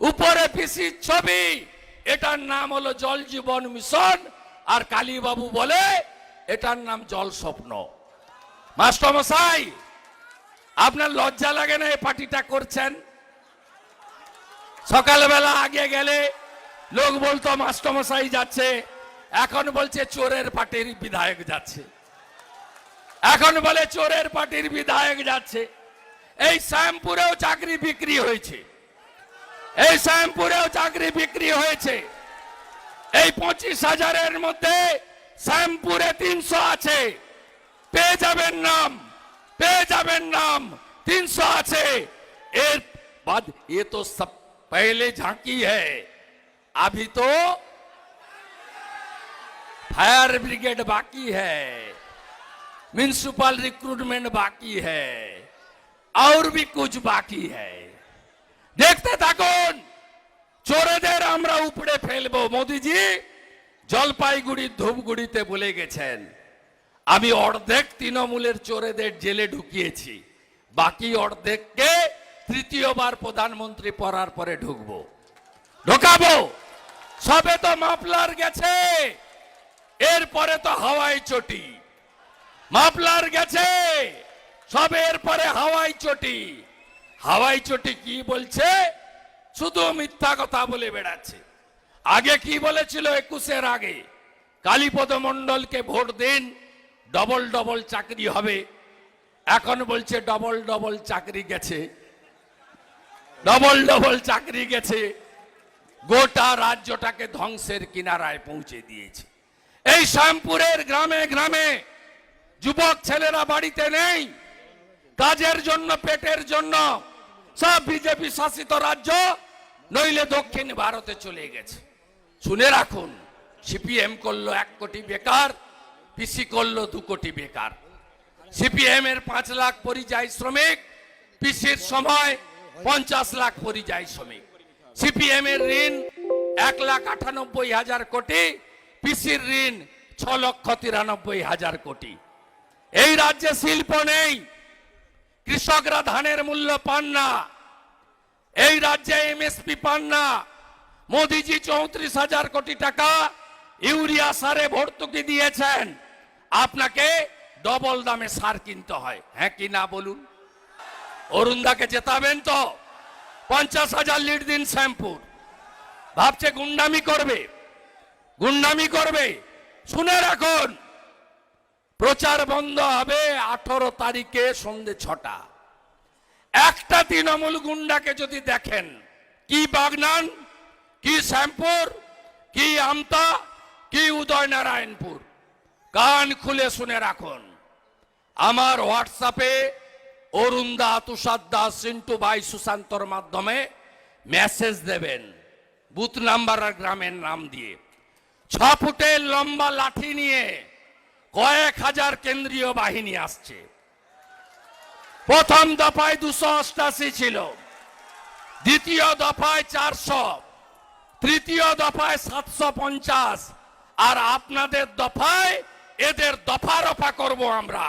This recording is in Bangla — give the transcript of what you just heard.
উপরে পিসির ছবি, এটার নাম হলো জল জীবন মিশন, আর কালীবাবু বলে এটার নাম জল স্বপ্ন। মাস্টারমশাই, আপনার লজ্জা লাগে না এই পার্টিটা করছেন? সকালবেলা আগে গেলে লোক বলতো মাস্টারমশাই যাচ্ছে, এখন বলছে চোরের পার্টির বিধায়ক যাচ্ছে, এখন বলে চোরের পার্টির বিধায়ক যাচ্ছে। এই শ্যামপুরেও চাকরি বিক্রি হয়েছে, এই শ্যামপুরেও চাকরি বিক্রি হয়েছে। এই 25,000-এর মধ্যে শ্যামপুরে 300 আছে, পেয়ে যাবেন নাম, পেয়ে যাবেন নাম, 300 আছে। এর बाद ये तो सब पहले झांकी है, अभी तो फायर ब्रिगेड बाकी है, म्युनिसिपल रिक्रूटमेंट बाकी है, और भी कुछ बाकी है। দেখতে থাকুন, চোরেদের আমরা উপড়ে ফেলবো। মোদিজি জলপাইগুড়ি ধূপগুড়িতে বলে গেছেন, আমি অর্ধেক তৃণমূলের চোরেদের জেলে ঢুকিয়েছি, বাকি অর্ধেককে তৃতীয়বার প্রধানমন্ত্রী পড়ার পরে ঢুকবো, ঢোকাবো। সবে তো মাফলার গেছে, এরপরে তো হাওয়াই চটি। মাফলার গেছে, সবে এরপরে হাওয়াই চটি। হাওয়াই চটি কি বলছে? শুধু মিথ্যা কথা বলে বেড়াচ্ছে। আগে কি বলেছিল 21-এর আগে, কালীপদ মণ্ডলকে ভোট দিন, ডবল ডবল চাকরি হবে। এখন বলছে ডবল ডবল চাকরি গেছে, ডবল ডবল চাকরি গেছে, গোটা রাজ্যটাকে ধ্বংসের কিনারায় পৌঁছে দিয়েছে। এই শ্যামপুরের গ্রামে গ্রামে যুবক ছেলেরা বাড়িতে নেই, কাজের জন্য, পেটের জন্য সব বিজেপি শাসিত রাজ্য নইলে দক্ষিণ ভারতে চলে গেছে। শুনে রাখুন, সিপিএম করলো 1 কোটি বেকার, পিসি করলো 2 কোটি বেকার। সিপিএম এর 5 লাখ পরিযায়ী শ্রমিক, পিসির সময় 50 লাখ পরিযায়ী শ্রমিক। সিপিএম এর ঋণ 1,98,000 কোটি, পিসির ঋণ 6,93,000 কোটি। এই রাজ্যে শিল্প নেই, কৃষকরা ধানের মূল্য পান না, এই রাজ্যে এমএসপি পান না। মোদিজি 34,000 কোটি টাকা ইউরিয়া সারে ভর্তুকি দিয়েছেন, আপনাকে ডবল দামে সার কিনতে হয়। হ্যাঁ কি না বলুন? অরুণদাকে জেতাবেন তো? 50,000 লিড দিন শ্যামপুর। ভাবছে গুন্ডামি করবে, গুন্ডামি করবে। শুনে রাখুন, প্রচার বন্ধ হবে 18 তারিখে সন্ধ্যে 6টা। একটা তৃণমূল গুন্ডাকে যদি দেখেন, কি বাগনান, কি শ্যামপুর, কি আমতা, কি উদয়নারায়ণপুর, কান খুলে শুনে রাখুন। আমার হোয়াটসঅ্যাপে অরুণদা, তুষার দাস, সিন্টু ভাই, সুশান্তর মাধ্যমে মেসেজ দেবেন, বুথ নাম্বার আর গ্রামের নাম দিয়ে। 6 ফুটের লম্বা লাঠি নিয়ে কয়েক হাজার কেন্দ্রীয় বাহিনী আসছে। প্রথম দফায় 288 ছিল, দ্বিতীয় দফায় 400, তৃতীয় দফায় 750, আর আপনাদের দফায় এদের দফা রফা করব আমরা।